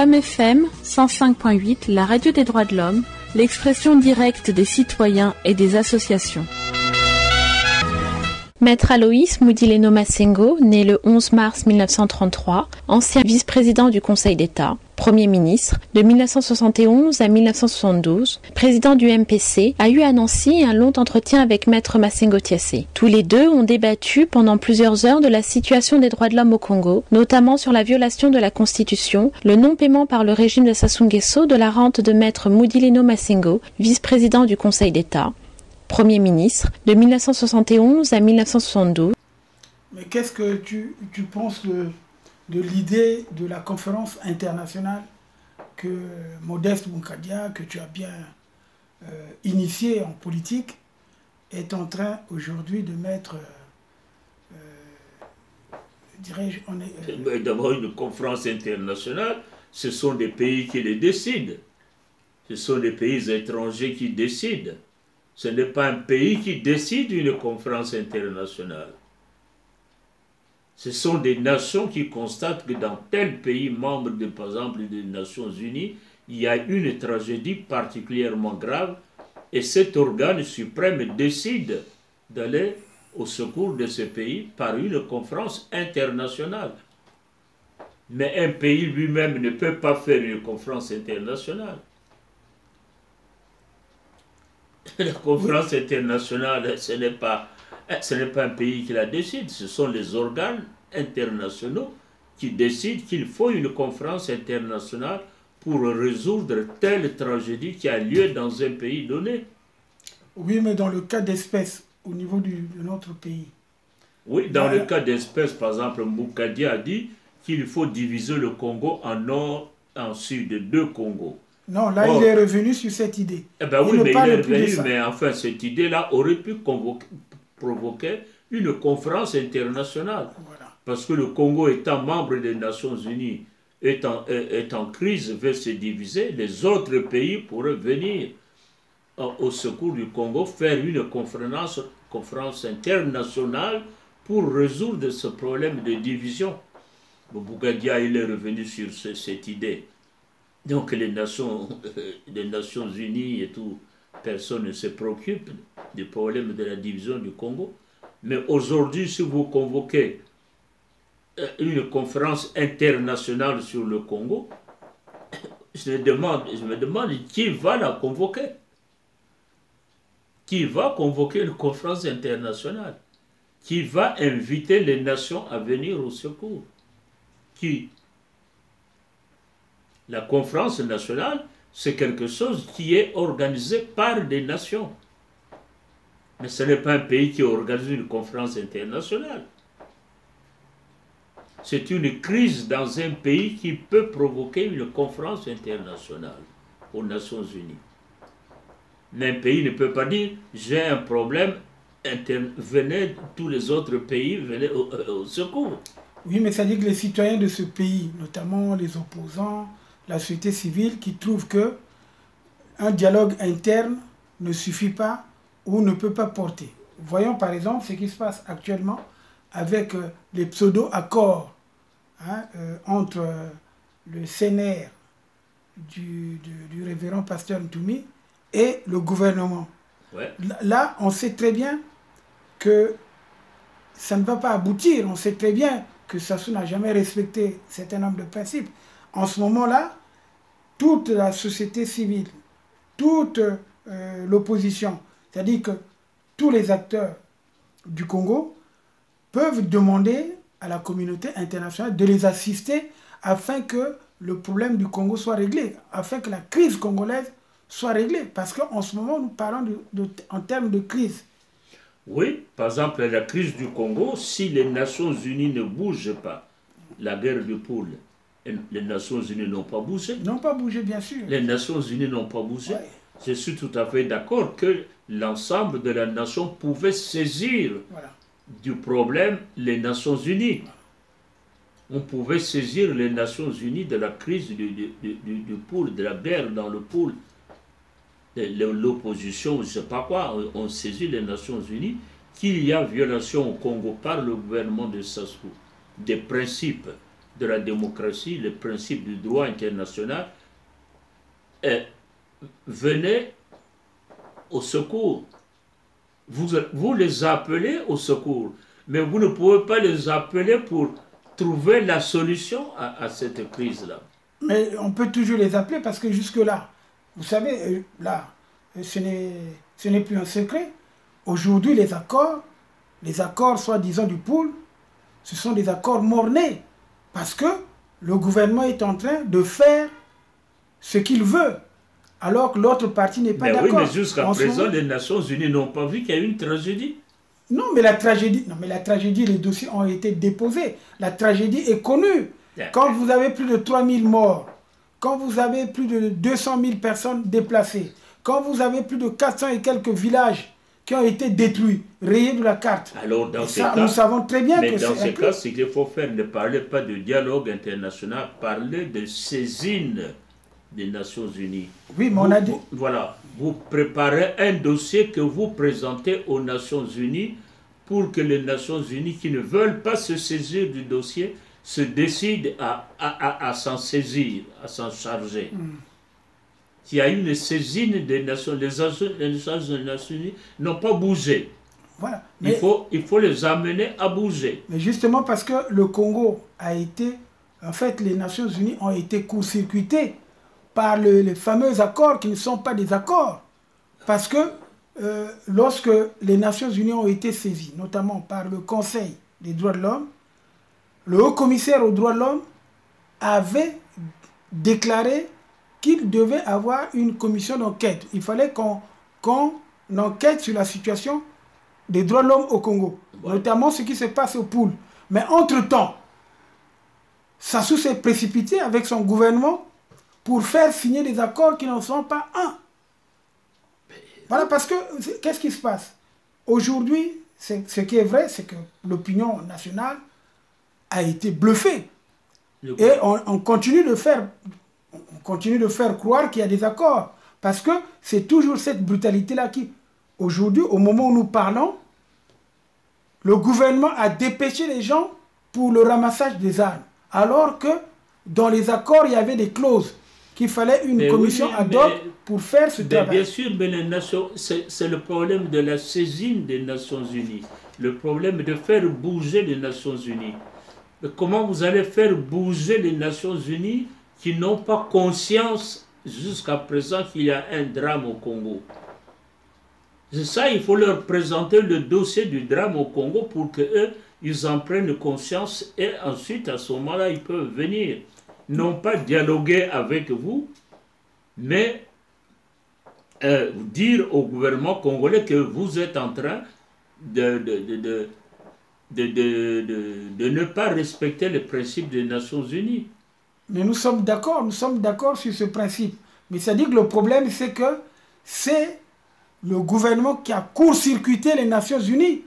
WAM FM 105.8, la radio des droits de l'homme, l'expression directe des citoyens et des associations. Maître Aloïs Mudileno Massengo, né le 11 mars 1933, ancien vice-président du Conseil d'État, Premier ministre, de 1971 à 1972, président du MPC, a eu à Nancy un long entretien avec Maître Massengo Thiassé. Tous les deux ont débattu pendant plusieurs heures de la situation des droits de l'homme au Congo, notamment sur la violation de la Constitution, le non-paiement par le régime de Sassou Nguesso de la rente de Maître Mudileno Massengo, vice-président du Conseil d'État, Premier ministre, de 1971 à 1972. Mais qu'est-ce que tu penses de l'idée de la conférence internationale que Modeste Bounkadia, que tu as bien initiée en politique, est en train aujourd'hui de mettre, dirais-je, d'abord une conférence internationale, ce sont des pays qui les décident. Ce sont des pays étrangers qui décident. Ce n'est pas un pays qui décide une conférence internationale. Ce sont des nations qui constatent que dans tel pays membre, par exemple, des Nations Unies, il y a une tragédie particulièrement grave et cet organe suprême décide d'aller au secours de ce pays par une conférence internationale. Mais un pays lui-même ne peut pas faire une conférence internationale. La conférence internationale, ce n'est pas un pays qui la décide, ce sont les organes internationaux qui décident qu'il faut une conférence internationale pour résoudre telle tragédie qui a lieu dans un pays donné. Oui, mais dans le cas d'espèce, au niveau de notre pays. Oui, dans le cas d'espèce, par exemple, Bounkadia a dit qu'il faut diviser le Congo en nord, en sud, deux Congos. Non, là, il est revenu sur cette idée. Eh ben oui, mais il est revenu, mais enfin, cette idée-là aurait pu provoquer une conférence internationale. Voilà. Parce que le Congo étant membre des Nations Unies, est en crise, veut se diviser, les autres pays pourraient venir au secours du Congo, faire une conférence internationale pour résoudre ce problème de division. Bounkadia, il est revenu sur cette idée. Donc les Nations Unies et tout, personne ne se préoccupe du problème de la division du Congo. Mais aujourd'hui, si vous convoquez une conférence internationale sur le Congo, je me demande qui va la convoquer. Qui va convoquer une conférence internationale? Qui va inviter les nations à venir au secours? Qui? La conférence nationale, c'est quelque chose qui est organisé par des nations. Mais ce n'est pas un pays qui organise une conférence internationale. C'est une crise dans un pays qui peut provoquer une conférence internationale aux Nations Unies. Mais un pays ne peut pas dire « j'ai un problème, venez tous les autres pays, venez au secours ». Oui, mais ça dit que les citoyens de ce pays, notamment les opposants, la société civile, qui trouve que un dialogue interne ne suffit pas ou ne peut pas porter. Voyons par exemple ce qui se passe actuellement avec les pseudo-accords entre le CNR du révérend pasteur Ntoumi et le gouvernement. Ouais. Là, on sait très bien que ça ne va pas aboutir. On sait très bien que Sassou n'a jamais respecté un certain nombre de principes. En ce moment-là, toute la société civile, toute l'opposition, c'est-à-dire que tous les acteurs du Congo peuvent demander à la communauté internationale de les assister afin que le problème du Congo soit réglé, afin que la crise congolaise soit réglée. Parce qu'en ce moment, nous parlons en termes de crise. Oui, par exemple, la crise du Congo, si les Nations Unies ne bougent pas, la guerre de poule, les Nations Unies n'ont pas bougé. N'ont pas bougé, bien sûr. Les Nations Unies n'ont pas bougé. Ouais. Je suis tout à fait d'accord que l'ensemble de la nation pouvait saisir du problème les Nations Unies. On pouvait saisir les Nations Unies de la crise du pool, de la guerre dans le pool, l'opposition, je ne sais pas quoi. On saisit les Nations Unies qu'il y a violation au Congo par le gouvernement de Sassou des principes de la démocratie, les principes du droit international, venez au secours. Vous les appelez au secours, mais vous ne pouvez pas les appeler pour trouver la solution à cette crise-là. Mais on peut toujours les appeler parce que jusque-là, vous savez, là, ce n'est plus un secret. Aujourd'hui, les accords soi-disant du pool, ce sont des accords mornés parce que le gouvernement est en train de faire ce qu'il veut, alors que l'autre partie n'est pas d'accord. Oui, mais jusqu'à présent, les Nations Unies n'ont pas vu qu'il y a eu une tragédie. Non, mais la tragédie, les dossiers ont été déposés. La tragédie est connue. Quand vous avez plus de 3000 morts, quand vous avez plus de 200 000 personnes déplacées, quand vous avez plus de 400 et quelques villages qui ont été détruits, rayés de la carte. Alors, dans ces cas, nous savons très bien que c'est... Mais dans ces cas, ce qu'il faut faire, ne parlez pas de dialogue international, parlez de saisine des Nations Unies. Oui, mais on a dit... Voilà, vous préparez un dossier que vous présentez aux Nations Unies pour que les Nations Unies qui ne veulent pas se saisir du dossier se décident à s'en saisir, à s'en charger. Il y a une saisine des Nations, les Nations Unies n'ont pas bougé. Voilà. Mais il faut les amener à bouger. Mais justement parce que le Congo a été... En fait, les Nations Unies ont été court-circuitées par les fameux accords qui ne sont pas des accords. Parce que lorsque les Nations Unies ont été saisies, notamment par le Conseil des droits de l'homme, le haut-commissaire aux droits de l'homme avait déclaré qu'il devait avoir une commission d'enquête. Il fallait qu'on enquête sur la situation des droits de l'homme au Congo, notamment ce qui se passe au pool. Mais entre-temps, Sassou s'est précipité avec son gouvernement pour faire signer des accords qui n'en sont pas un. Voilà, parce que, qu'est-ce qui se passe? Aujourd'hui, ce qui est vrai, c'est que l'opinion nationale a été bluffée. Et on continue de faire croire qu'il y a des accords. Parce que c'est toujours cette brutalité-là qui... Aujourd'hui, au moment où nous parlons, le gouvernement a dépêché les gens pour le ramassage des armes. Alors que dans les accords, il y avait des clauses qu'il fallait une commission ad hoc pour faire ce travail. Bien sûr, mais les nations, c'est le problème de la saisine des Nations Unies. Le problème de faire bouger les Nations Unies. Mais comment vous allez faire bouger les Nations Unies qui n'ont pas conscience jusqu'à présent qu'il y a un drame au Congo? C'est ça, il faut leur présenter le dossier du drame au Congo pour qu'eux, ils en prennent conscience et ensuite, à ce moment-là, ils peuvent venir. Non pas dialoguer avec vous, mais dire au gouvernement congolais que vous êtes en train de ne pas respecter les principes des Nations Unies. Mais nous sommes d'accord sur ce principe. Mais ça dit que le problème, c'est que c'est le gouvernement qui a court-circuité les Nations Unies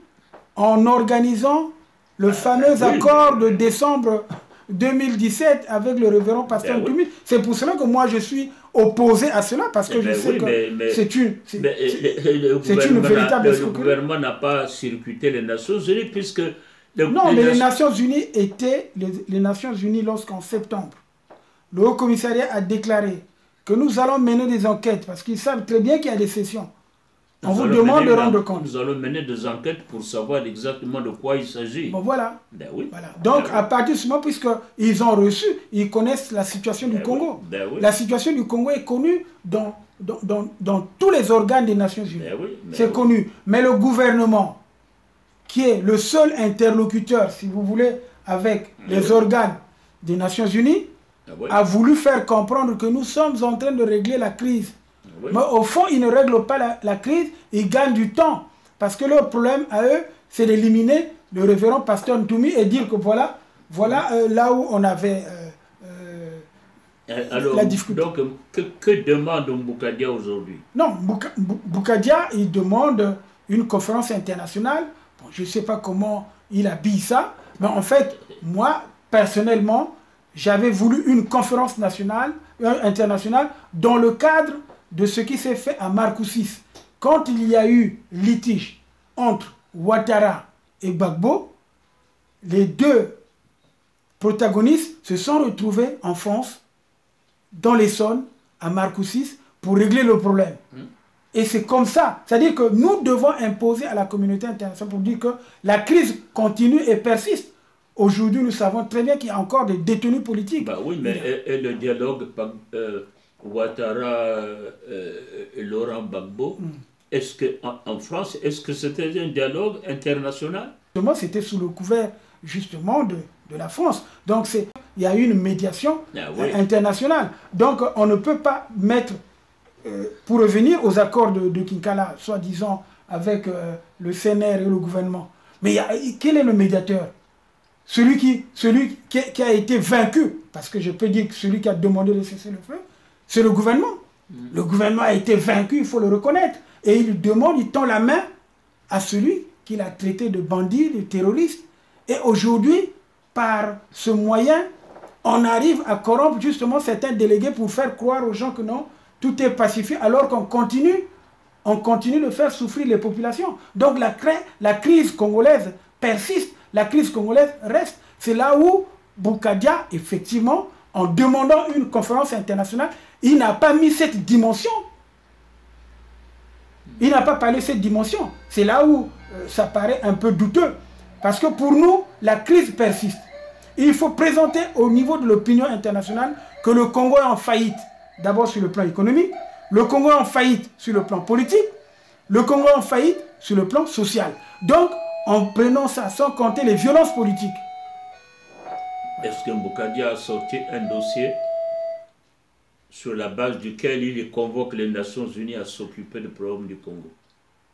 en organisant le fameux accord de décembre 2017 avec le révérend pasteur Ntoumi. C'est pour cela que moi je suis opposé à cela, parce que je sais que c'est une véritable escroquerie. Le gouvernement n'a pas circuité les Nations Unies puisque... les Nations Unies étaient... Les Nations Unies, lorsqu'en septembre, le Haut Commissariat a déclaré que nous allons mener des enquêtes, parce qu'ils savent très bien qu'il y a des sessions. On vous demande de rendre compte. Nous allons mener des enquêtes pour savoir exactement de quoi il s'agit. Bon, voilà. Oui. Voilà. Donc, à partir de ce moment, puisqu'ils ont reçu, ils connaissent la situation du Congo. Oui. La situation du Congo est connue dans tous les organes des Nations Unies. C'est connu. Mais le gouvernement, qui est le seul interlocuteur, si vous voulez, avec les organes des Nations Unies, a voulu faire comprendre que nous sommes en train de régler la crise. Mais au fond, ils ne règlent pas la crise, ils gagnent du temps. Parce que leur problème à eux, c'est d'éliminer le révérend pasteur Ntoumi et dire que voilà là où on avait la difficulté. Donc, que demande Mboukadia aujourd'hui? Non, Mboukadia, il demande une conférence internationale. Bon, je ne sais pas comment il habille ça, mais en fait, moi, personnellement, j'avais voulu une conférence internationale dans le cadre de ce qui s'est fait à Marcoussis. Quand il y a eu litige entre Ouattara et Gbagbo, les deux protagonistes se sont retrouvés en France, dans l'Essonne, à Marcoussis, pour régler le problème. Et c'est comme ça. C'est-à-dire que nous devons imposer à la communauté internationale pour dire que la crise continue et persiste. Aujourd'hui, nous savons très bien qu'il y a encore des détenus politiques. Bah oui, mais et le dialogue Ouattara et Laurent Gbagbo, est-ce qu'en France, est-ce que c'était un dialogue international? C'était sous le couvert justement de la France. Donc il y a eu une médiation internationale. Donc on ne peut pas mettre, pour revenir aux accords de Kinkala, soi-disant avec le CNR et le gouvernement. Mais quel est le médiateur? Celui qui a été vaincu, parce que je peux dire que celui qui a demandé de cesser le feu, c'est le gouvernement. Le gouvernement a été vaincu, il faut le reconnaître. Et il demande, il tend la main à celui qu'il a traité de bandit, de terroriste. Et aujourd'hui, par ce moyen, on arrive à corrompre justement certains délégués pour faire croire aux gens que non, tout est pacifié, alors qu'on continue de faire souffrir les populations. Donc la crise congolaise persiste, la crise congolaise reste. C'est là où Boukadia, effectivement, en demandant une conférence internationale, il n'a pas mis cette dimension. Il n'a pas parlé de cette dimension. C'est là où ça paraît un peu douteux. Parce que pour nous, la crise persiste. Il faut présenter au niveau de l'opinion internationale que le Congo est en faillite. D'abord sur le plan économique, le Congo est en faillite sur le plan politique, le Congo est en faillite sur le plan social. Donc, en prenant ça sans compter les violences politiques. Est-ce que Boukadia a sorti un dossier sur la base duquel il convoque les Nations Unies à s'occuper du problème du Congo?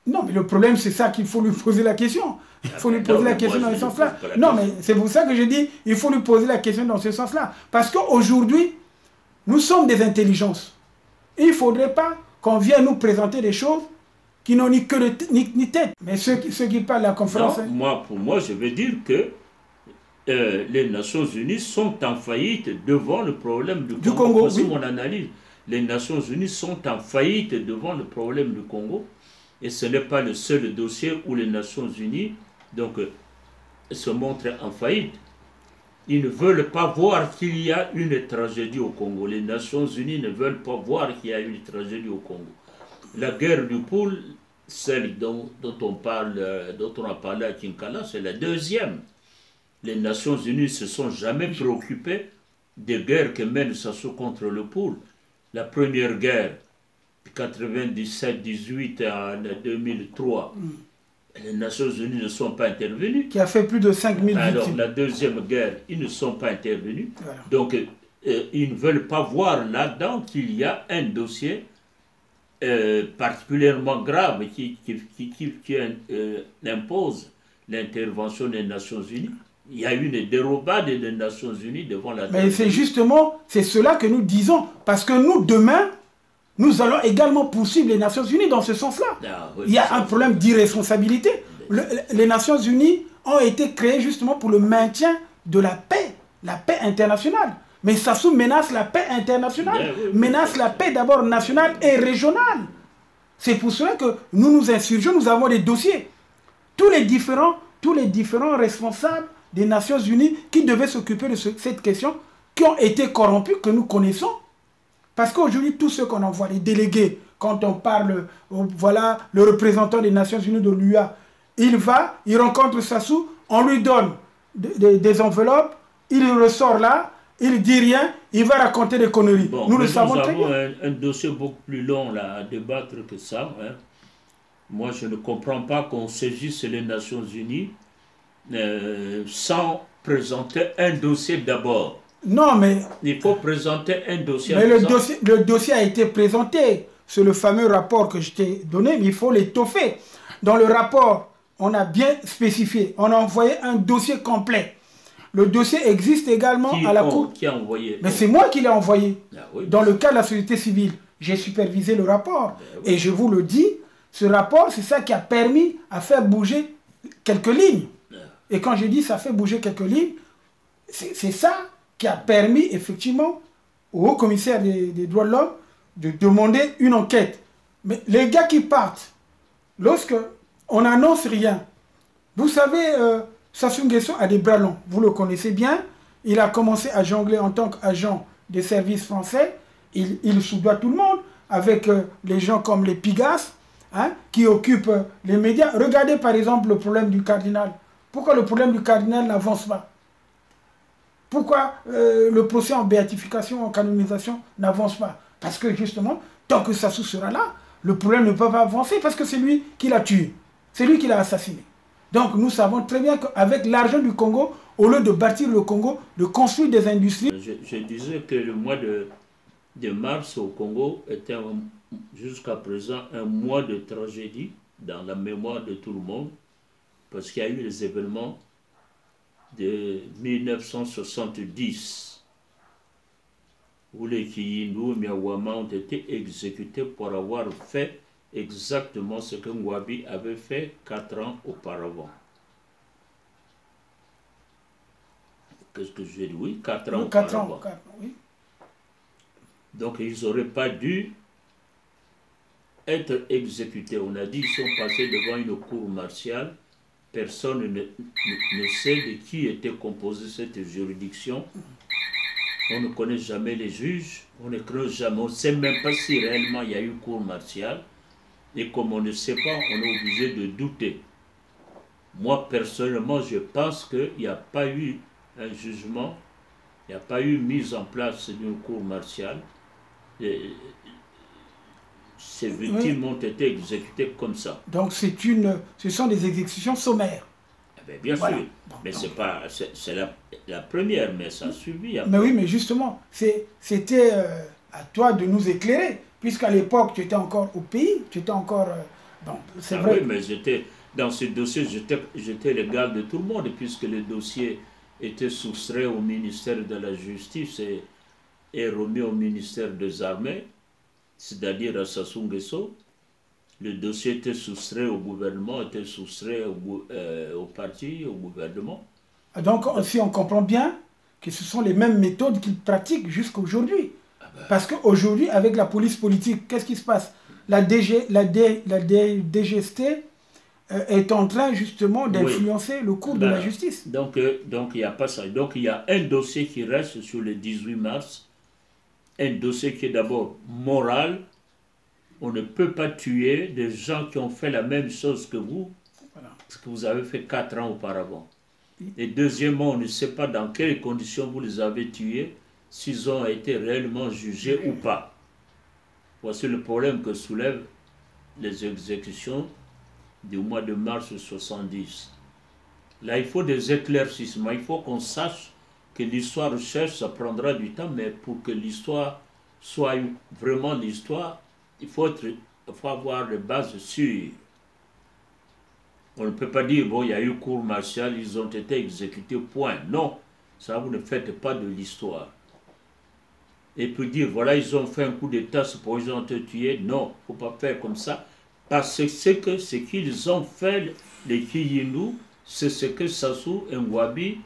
Non, mais le problème, c'est ça qu'il faut lui poser la question. Il faut lui poser la question dans ce sens-là. Non, mais c'est pour ça que je dis, il faut lui poser la question dans ce sens-là. Parce qu'aujourd'hui, nous sommes des intelligences. Il ne faudrait pas qu'on vienne nous présenter des choses qui n'ont ni queue ni tête. Mais ceux qui parlent de la conférence... Non, pour moi, je veux dire que les Nations Unies sont en faillite devant le problème du Congo. Voici mon analyse. Les Nations Unies sont en faillite devant le problème du Congo. Et ce n'est pas le seul dossier où les Nations Unies se montrent en faillite. Ils ne veulent pas voir qu'il y a une tragédie au Congo. Les Nations Unies ne veulent pas voir qu'il y a une tragédie au Congo. La guerre du Poul, celle dont on a parlé à Kinkala, c'est la deuxième. Les Nations Unies ne se sont jamais préoccupées des guerres que mène Sassou contre le Poul. La première guerre, 97-18 en 2003, les Nations Unies ne sont pas intervenues. Qui a fait plus de 5000 victimes. Alors, la deuxième guerre, ils ne sont pas intervenus. Voilà. Donc, ils ne veulent pas voir là-dedans qu'il y a un dossier particulièrement grave qui impose l'intervention des Nations Unies. Il y a eu une dérobade des Nations Unies devant la... Mais c'est justement, c'est cela que nous disons. Parce que nous, demain, nous allons également poursuivre les Nations Unies dans ce sens-là. Il y a un problème d'irresponsabilité. Les Nations Unies ont été créées justement pour le maintien de la paix internationale. Mais Sassou menace la paix internationale, menace la paix d'abord nationale et régionale. C'est pour cela que nous nous insurgeons, nous avons des dossiers. Tous les différents responsables des Nations Unies qui devaient s'occuper de cette question, qui ont été corrompus, que nous connaissons. Parce qu'aujourd'hui, tous ceux qu'on envoie, les délégués, quand on parle, voilà, le représentant des Nations Unies de l'UA, il rencontre Sassou, on lui donne des enveloppes, il ressort là, il dit rien, il va raconter des conneries. Bon, nous le savons très bien. Nous avons un dossier beaucoup plus long là, à débattre que ça. Hein. Moi, je ne comprends pas qu'on saisisse les Nations Unies sans présenter un dossier d'abord. Non, mais... Il faut présenter un dossier. Mais le dossier a été présenté. C'est le fameux rapport que je t'ai donné, mais il faut l'étoffer. Dans le rapport, on a bien spécifié. On a envoyé un dossier complet. Le dossier existe également à la Cour. Qui a envoyé? Mais c'est moi qui l'ai envoyé. Ah, oui, dans le cas de la société civile, j'ai supervisé le rapport. Oui. Et je vous le dis, ce rapport, c'est ça qui a permis à faire bouger quelques lignes. Ah. Et quand je dis ça fait bouger quelques lignes, c'est ça qui a permis effectivement au haut commissaire des droits de l'homme de demander une enquête. Mais les gars qui partent, lorsque on n'annonce rien, vous savez, Sassou Nguesso a des bras longs, vous le connaissez bien, il a commencé à jongler en tant qu'agent des services français. Il soudoie tout le monde avec les gens comme les Pigas, hein, qui occupent les médias. Regardez par exemple le problème du cardinal. Pourquoi le problème du cardinal n'avance pas? Pourquoi le procès en béatification, en canonisation n'avance pas? Parce que justement, tant que Sassou sera là, le problème ne peut pas avancer parce que c'est lui qui l'a tué. C'est lui qui l'a assassiné. Donc nous savons très bien qu'avec l'argent du Congo, au lieu de bâtir le Congo, de construire des industries... Je disais que le mois de mars au Congo était jusqu'à présent un mois de tragédie dans la mémoire de tout le monde parce qu'il y a eu les événements de 1970 où les Kiyindou et Miawama ont été exécutés pour avoir fait exactement ce que Ngouabi avait fait 4 ans auparavant. Qu'est-ce que je dis? Oui, 4 ans auparavant. Oui. Donc ils n'auraient pas dû être exécutés. On a dit qu'ils sont passés devant une cour martiale. Personne ne sait de qui était composée cette juridiction. On ne connaît jamais les juges. On ne sait même pas si réellement il y a eu cour martiale. Et comme on ne sait pas, on est obligé de douter. Moi, personnellement, je pense qu'il n'y a pas eu un jugement, il n'y a pas eu mise en place d'une cour martiale. Ces victimes ont été exécutées comme ça. Donc ce sont des exécutions sommaires. Eh bien voilà. Sûr, bon, mais c'est la première, mais ça a suivi. Mais oui, mais justement, c'était à toi de nous éclairer, puisqu'à l'époque, tu étais encore au pays, tu étais encore... bon, c'est vrai. Oui, mais dans ce dossier, j'étais l'égal de tout le monde, puisque le dossier était soustrait au ministère de la Justice et remis au ministère des Armées, c'est-à-dire à Sassou Nguesso. Le dossier était soustrait au gouvernement, était soustrait au parti, au gouvernement. Donc, si on comprend bien que ce sont les mêmes méthodes qu'ils pratiquent jusqu'à aujourd'hui. Ah ben. Parce qu'aujourd'hui, avec la police politique, qu'est-ce qui se passe? La DGST est en train justement d'influencer le cours de la justice. Donc, il n'y a pas ça. Donc, il y a un dossier qui reste sur le 18 mars. Un dossier qui est d'abord moral. On ne peut pas tuer des gens qui ont fait la même chose que vous, ce que vous avez fait 4 ans auparavant. Et deuxièmement, on ne sait pas dans quelles conditions vous les avez tués, s'ils ont été réellement jugés ou pas. Voici le problème que soulèvent les exécutions du mois de mars 70. Là, il faut des éclaircissements, il faut qu'on sache que l'histoire recherche, ça prendra du temps, mais pour que l'histoire soit vraiment l'histoire, il faut avoir des bases sûres. On ne peut pas dire, bon, il y a eu cour martiale, ils ont été exécutés, point. Non, ça vous ne faites pas de l'histoire. Et puis dire, voilà, ils ont fait un coup d'état, c'est pour ils ont été tués. Non, il ne faut pas faire comme ça. Parce que ce qu'ils ont fait, les Kiyindou, c'est ce que Sassou Ngouabi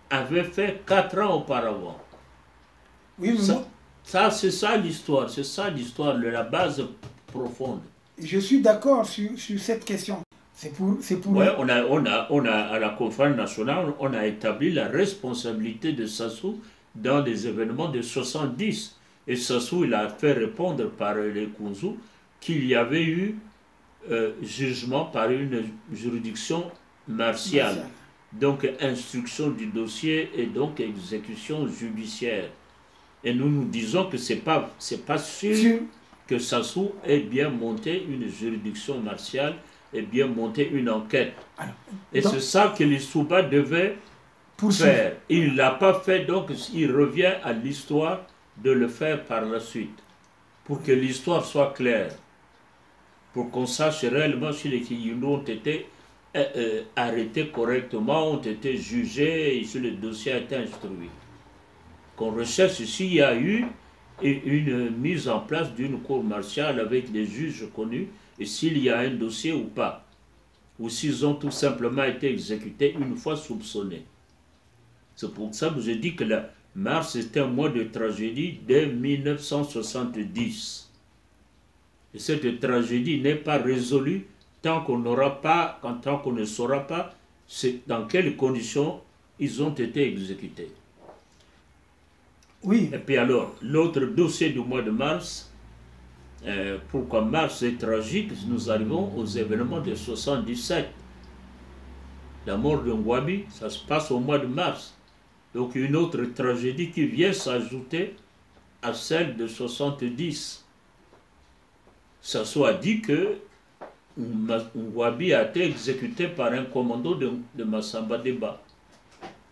avait fait 4 ans auparavant. Oui, mais ça, c'est ça l'histoire, la base profonde. Je suis d'accord sur cette question. C'est pour... Ouais, on a, à la conférence nationale, on a établi la responsabilité de Sassou dans les événements de 70. Et Sassou, il a fait répondre par les Kounzou qu'il y avait eu jugement par une juridiction martiale. Donc instruction du dossier et donc exécution judiciaire. Et nous disons que c'est pas sûr que Sassou ait bien monté une juridiction martiale et bien monté une enquête. Alors, et c'est ça que l'Issouba devait faire. Il ne l'a pas fait, donc il revient à l'histoire de le faire par la suite. Pour que l'histoire soit claire. Pour qu'on sache réellement si les Kiyindou ont été arrêtés correctement, ont été jugés et si le dossier a été instruit. Qu'on recherche s'il y a eu une mise en place d'une cour martiale avec des juges connus et s'il y a un dossier ou pas. Ou s'ils ont tout simplement été exécutés une fois soupçonnés. C'est pour ça que je dis que le mars est un mois de tragédie dès 1970. Et cette tragédie n'est pas résolue tant qu'on ne saura pas dans quelles conditions ils ont été exécutés. Oui. Et puis alors, l'autre dossier du mois de mars, pourquoi mars est tragique, nous arrivons aux événements de 77. La mort de Ngouabi, ça se passe au mois de mars. Donc une autre tragédie qui vient s'ajouter à celle de 70. Ça soit dit que Ngouabi a été exécuté par un commando de Massamba Deba.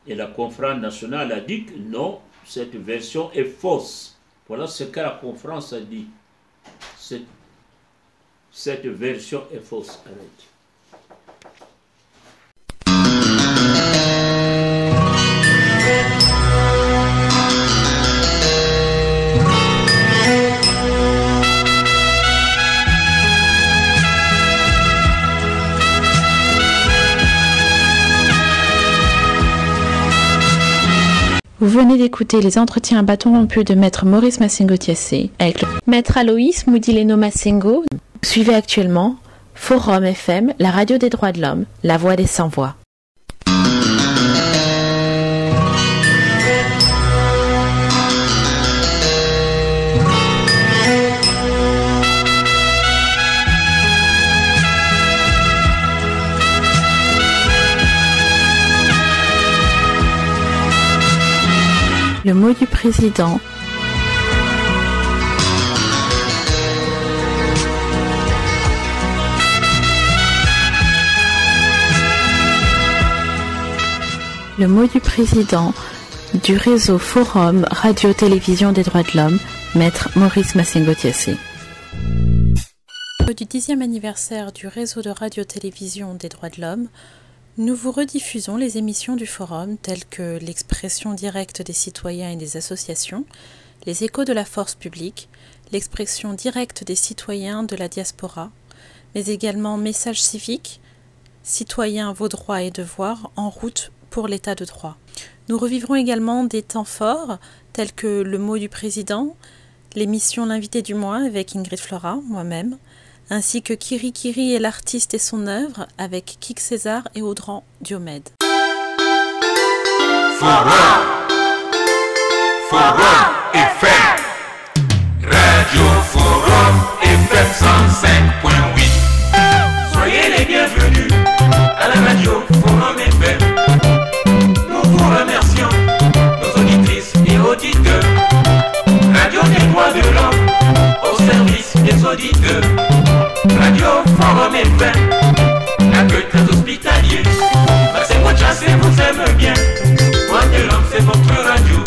Et la conférence nationale a dit que non, cette version est fausse. Voilà ce que la conférence a dit. Cette version est fausse. Arrête. Vous venez d'écouter les entretiens à bâton rompu de Maître Maurice Massengo Thiassé avec le Maître Aloïs Moudileno Massengo. Suivez actuellement Forum FM, la radio des droits de l'homme, la voix des sans-voix. Le mot du président. Le mot du président du réseau Forum Radio-Télévision des droits de l'homme, Maître Maurice Massengo Thiassé. Du 10e anniversaire du réseau de radio-télévision des droits de l'homme, nous vous rediffusons les émissions du Forum telles que l'expression directe des citoyens et des associations, les échos de la force publique, l'expression directe des citoyens de la diaspora, mais également messages civiques, citoyens, vos droits et devoirs en route pour l'état de droit. Nous revivrons également des temps forts tels que le mot du président, l'émission L'invité du mois avec Ingrid Flora, moi-même, ainsi que Kiri Kiri et l'artiste et son œuvre avec Kik César et Audran Diomède. Forum FM, Radio Forum FM 105.8. Soyez les bienvenus à la Radio Forum FM. Nous vous remercions, nos auditrices et auditeurs. Radio des droits de l'homme au service des auditeurs. Radio Forum FM, accueil très hospitalier. Massengo Thiassé vous aime bien. Droits de l'homme, c'est votre radio.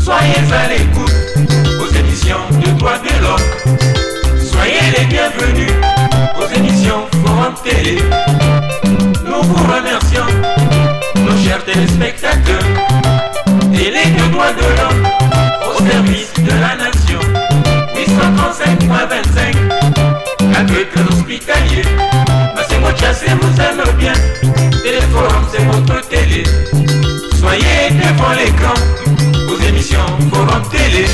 Soyez à l'écoute aux émissions de droits de l'homme. Soyez les bienvenus aux émissions Forum Télé. Nous vous remercions, nos chers téléspectateurs. Télé de droits de l'homme au service de la nation. 835.25, accueil très hospitalier. Massengo Thiassé vous aime bien. Téléforum, c'est votre télé. Soyez devant l'écran aux émissions Forum Télé.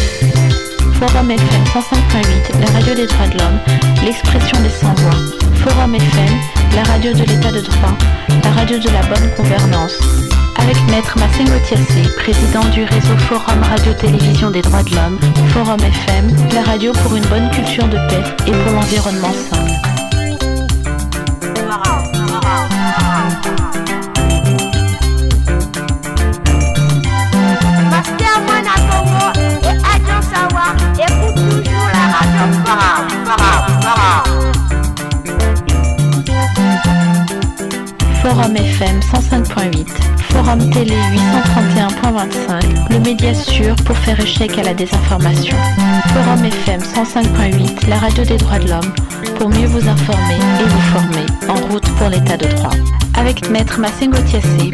Forum FM 105.8, la radio des droits de l'homme, l'expression des sans-voix. Forum FM, la radio de l'état de droit, la radio de la bonne gouvernance. Avec Maître Massengo Thiassé, président du réseau Forum Radio-Télévision des droits de l'homme, Forum FM, la radio pour une bonne culture de paix et pour l'environnement sain. Écoute toujours la radio Forum. Forum FM 105.8, Forum Télé 831.25, le média sûr pour faire échec à la désinformation. Forum FM 105.8, la radio des droits de l'homme, pour mieux vous informer et vous former, en route pour l'état de droit. Avec Maître Massengo Thiassé.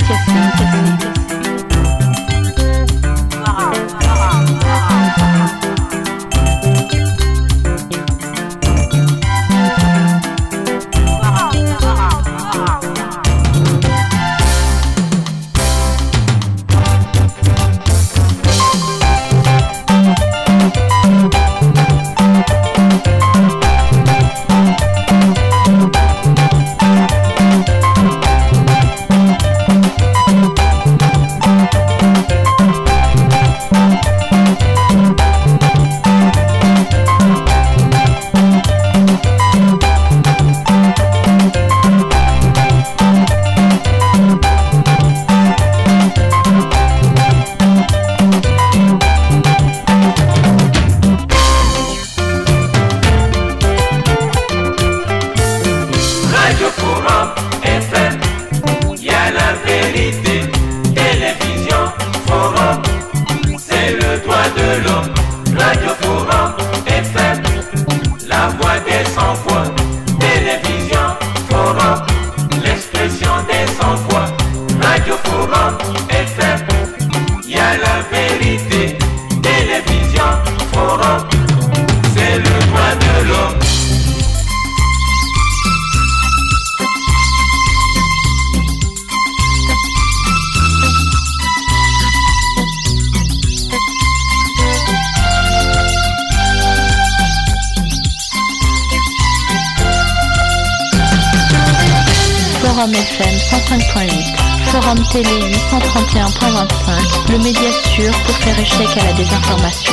Forum FM 105.8, Forum Télé 831.25, le média sûr pour faire échec à la désinformation.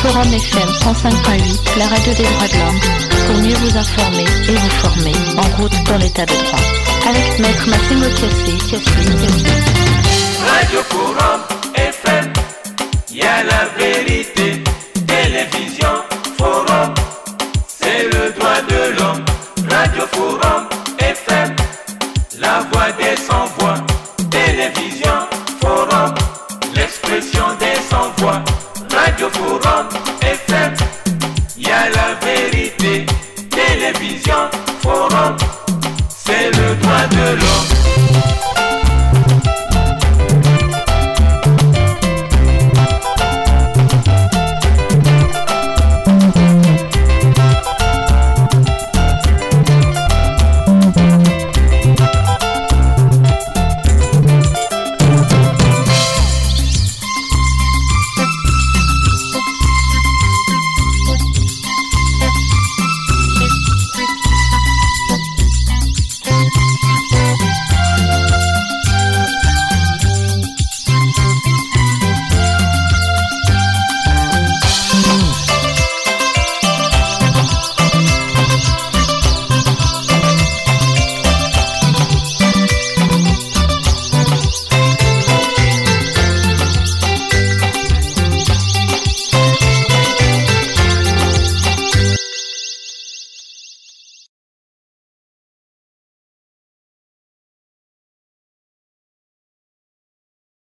Forum FM 105.8, la radio des droits de l'homme, pour mieux vous informer et vous former en route dans l'état de droit. Avec Maître Massimo Kiassé. Radio Forum FM, y a la vérité. Télévision Forum, c'est le droit de l'homme. Radio Forum FM, la voix des sans-voix. Télévision Forum, l'expression des sans-voix. Radio Forum FM, y a la vérité. Télévision Forum, c'est le droit de l'homme.